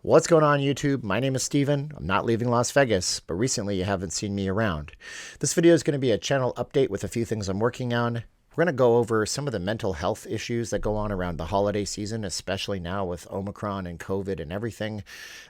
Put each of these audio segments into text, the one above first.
What's going on YouTube? My name is Steven. I'm not leaving Las Vegas, but recently you haven't seen me around. This video is going to be a channel update with a few things I'm working on. We're going to go over some of the mental health issues that go on around the holiday season, especially now with Omicron and COVID and everything.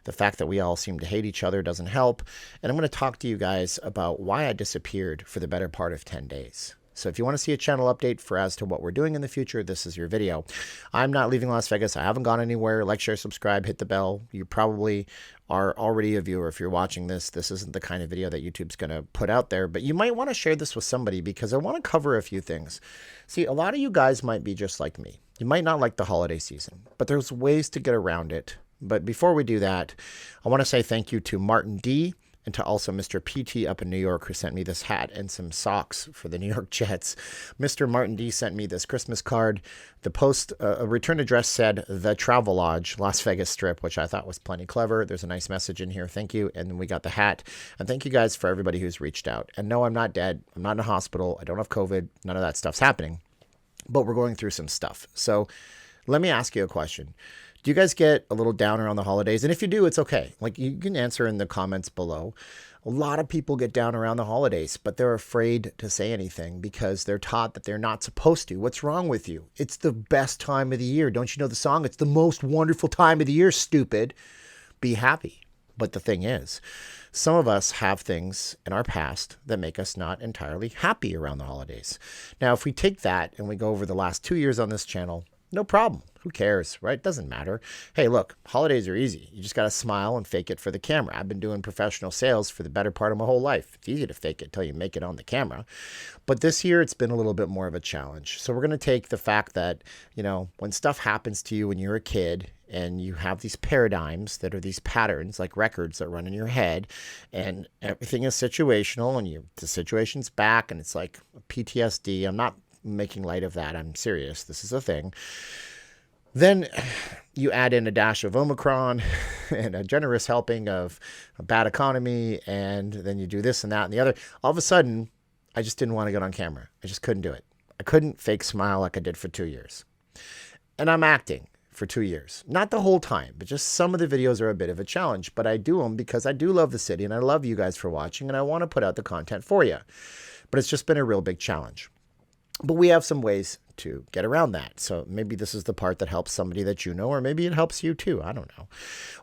The fact that we all seem to hate each other doesn't help. And I'm going to talk to you guys about why I disappeared for the better part of 10 days. So if you want to see a channel update for as to what we're doing in the future, this is your video. I'm not leaving Las Vegas. I haven't gone anywhere. Like, share, subscribe, hit the bell. You probably are already a viewer. If you're watching this, this isn't the kind of video that YouTube's going to put out there, but you might want to share this with somebody because I want to cover a few things. See, a lot of you guys might be just like me. You might not like the holiday season, but there's ways to get around it. But before we do that, I want to say thank you to Martin D., and to also Mr. PT up in New York, who sent me this hat and some socks for the New York Jets. Mr. Martin D sent me this Christmas card. The post return address said The Travelodge, Las Vegas Strip, which I thought was plenty clever. There's a nice message in here. Thank you. And we got the hat. And thank you guys for everybody who's reached out. And no, I'm not dead. I'm not in a hospital. I don't have COVID. None of that stuff's happening. But we're going through some stuff. So let me ask you a question. Do you guys get a little down around the holidays? And if you do, it's okay. Like, you can answer in the comments below. A lot of people get down around the holidays, but they're afraid to say anything because they're taught that they're not supposed to. What's wrong with you? It's the best time of the year. Don't you know the song? It's the most wonderful time of the year, stupid. Be happy. But the thing is, some of us have things in our past that make us not entirely happy around the holidays. Now, if we take that and we go over the last 2 years on this channel, no problem. Who cares, right? Doesn't matter. Hey, look, holidays are easy. You just got to smile and fake it for the camera. I've been doing professional sales for the better part of my whole life. It's easy to fake it till you make it on the camera. But this year, it's been a little bit more of a challenge. So we're going to take the fact that, when stuff happens to you when you're a kid and you have these paradigms that are these patterns, like records that run in your head, and everything is situational, and the situation's back, and it's like PTSD. I'm not making light of that. I'm serious. This is a thing. Then you add in a dash of Omicron and a generous helping of a bad economy, and then you do this and that and the other. All of a sudden, I just didn't want to get on camera. I just couldn't do it. I couldn't fake smile like I did for 2 years. And I'm acting for 2 years. Not the whole time, but just some of the videos are a bit of a challenge. But I do them because I do love the city, and I love you guys for watching, and I want to put out the content for you. But it's just been a real big challenge. But we have some ways to get around that. So maybe this is the part that helps somebody that you know, or maybe it helps you too. I don't know.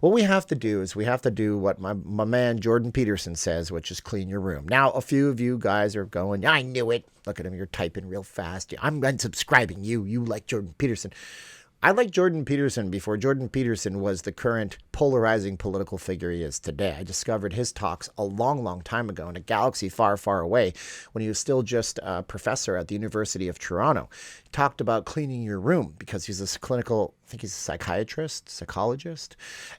What we have to do is we have to do what my man Jordan Peterson says, which is clean your room. Now, a few of you guys are going, I knew it. Look at him. You're typing real fast. I'm unsubscribing you. You like Jordan Peterson. I liked Jordan Peterson before Jordan Peterson was the current polarizing political figure he is today. I discovered his talks a long, long time ago in a galaxy far, far away when he was still just a professor at the University of Toronto. He talked about cleaning your room because he's a clinical, I think he's a psychologist,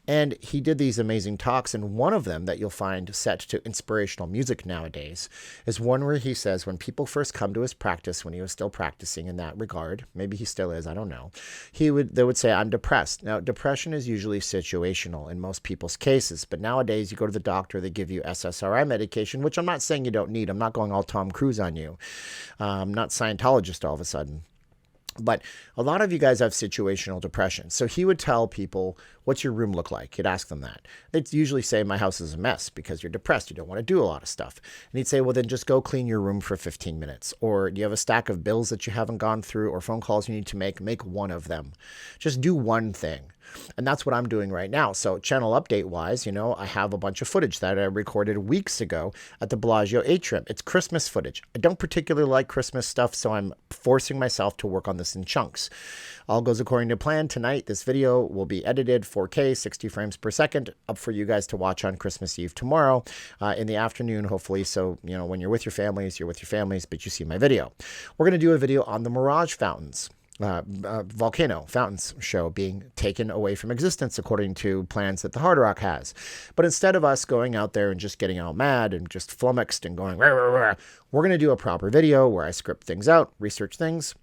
and he did these amazing talks, and one of them that you'll find set to inspirational music nowadays is one where he says when people first come to his practice, when he was still practicing in that regard, maybe he still is, I don't know, they would say, I'm depressed. Now, depression is usually situational in most people's cases, but nowadays you go to the doctor, they give you SSRI medication, which I'm not saying you don't need. I'm not going all Tom Cruise on you. I'm not Scientologist all of a sudden. But a lot of you guys have situational depression. So he would tell people, what's your room look like? He'd ask them that. They'd usually say, my house is a mess because you're depressed. You don't want to do a lot of stuff. And he'd say, well, then just go clean your room for 15 minutes. Or do you have a stack of bills that you haven't gone through or phone calls you need to make? Make one of them. Just do one thing. And that's what I'm doing right now. So channel update wise, I have a bunch of footage that I recorded weeks ago at the Bellagio atrium. It's Christmas footage. I don't particularly like Christmas stuff, so I'm forcing myself to work on this in chunks. All goes according to plan. Tonight, this video will be edited 4K, 60 frames per second, up for you guys to watch on Christmas Eve tomorrow in the afternoon, hopefully. So, when you're with your families, but you see my video. We're going to do a video on the Mirage fountains. Volcano fountains show being taken away from existence according to plans that the Hard Rock has. But instead of us going out there and just getting all mad and just flummoxed and going, rah, rah, rah, we're going to do a proper video where I script things out, research things,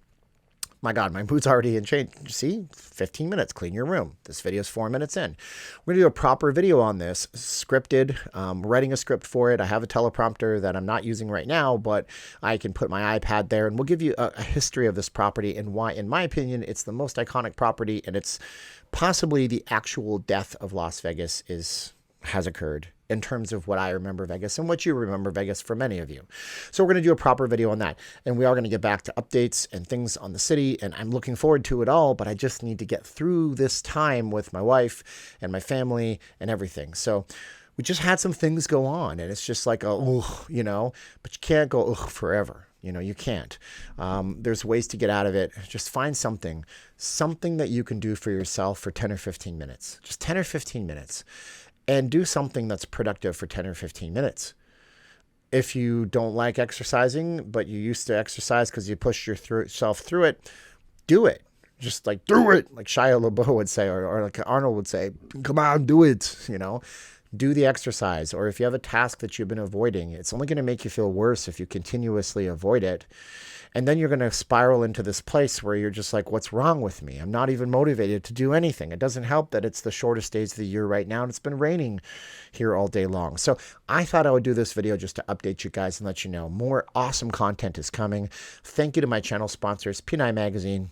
My God, my mood's already in change. See, 15 minutes, clean your room. This video is 4 minutes in. We're gonna do a proper video on this, scripted, writing a script for it. I have a teleprompter that I'm not using right now, but I can put my iPad there and we'll give you a history of this property and why, in my opinion, it's the most iconic property and it's possibly the actual death of Las Vegas has occurred in terms of what I remember Vegas and what you remember Vegas for many of you. So we're going to do a proper video on that. And we are going to get back to updates and things on the city. And I'm looking forward to it all, but I just need to get through this time with my wife and my family and everything. So we just had some things go on and it's just like, but you can't go forever. You can't. There's ways to get out of it. Just find something that you can do for yourself for 10 or 15 minutes, just 10 or 15 minutes. And do something that's productive for 10 or 15 minutes. If you don't like exercising, but you used to exercise because you pushed yourself through it, do it. Just like, do it. Like Shia LaBeouf would say, or like Arnold would say, come on, do it. Do the exercise. Or if you have a task that you've been avoiding, it's only going to make you feel worse if you continuously avoid it. And then you're going to spiral into this place where you're just like, what's wrong with me? I'm not even motivated to do anything. It doesn't help that it's the shortest days of the year right now, and it's been raining here all day long. So I thought I would do this video just to update you guys and let you know more awesome content is coming. Thank you to my channel sponsors, P9 Magazine.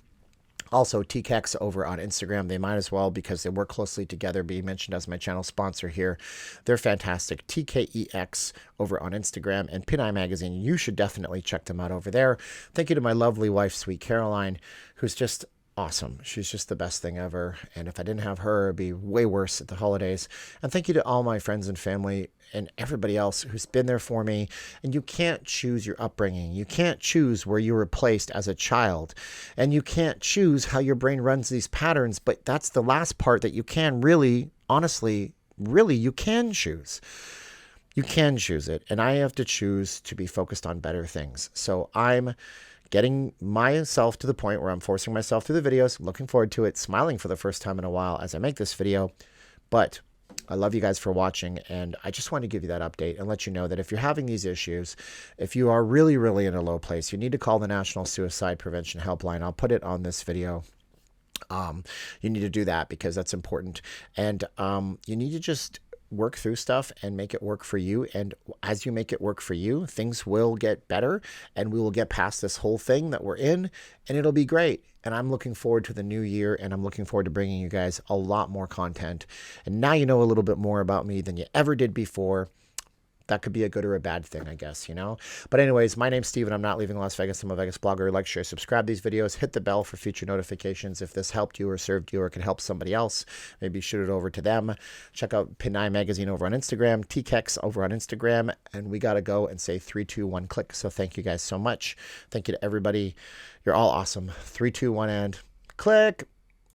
Also, TKEX over on Instagram. They might as well because they work closely together, being mentioned as my channel sponsor here. They're fantastic. TKEX over on Instagram and P9 Magazine. You should definitely check them out over there. Thank you to my lovely wife, Sweet Caroline, who's just awesome. She's just the best thing ever. And if I didn't have her, it'd be way worse at the holidays. And thank you to all my friends and family and everybody else who's been there for me. And you can't choose your upbringing. You can't choose where you were placed as a child. And you can't choose how your brain runs these patterns. But that's the last part that you can really, honestly, you can choose. You can choose it. And I have to choose to be focused on better things. So I'm getting myself to the point where I'm forcing myself through the videos. I'm looking forward to it, smiling for the first time in a while as I make this video. But I love you guys for watching, and I just want to give you that update and let you know that if you're having these issues, if you are really, really in a low place, you need to call the National Suicide Prevention Helpline. I'll put it on this video. You need to do that because that's important. And you need to just work through stuff and make it work for you. And as you make it work for you, things will get better and we will get past this whole thing that we're in and it'll be great. And I'm looking forward to the new year and I'm looking forward to bringing you guys a lot more content. And now you know a little bit more about me than you ever did before. That could be a good or a bad thing, I guess, But anyways, my name's Steven. I'm not leaving Las Vegas. I'm a Vegas blogger. Like, share, subscribe these videos. Hit the bell for future notifications. If this helped you or served you or could help somebody else, maybe shoot it over to them. Check out P9 Magazine over on Instagram, TKEX over on Instagram. And we got to go and say 3, 2, 1, click. So thank you guys so much. Thank you to everybody. You're all awesome. 3, 2, 1, and click.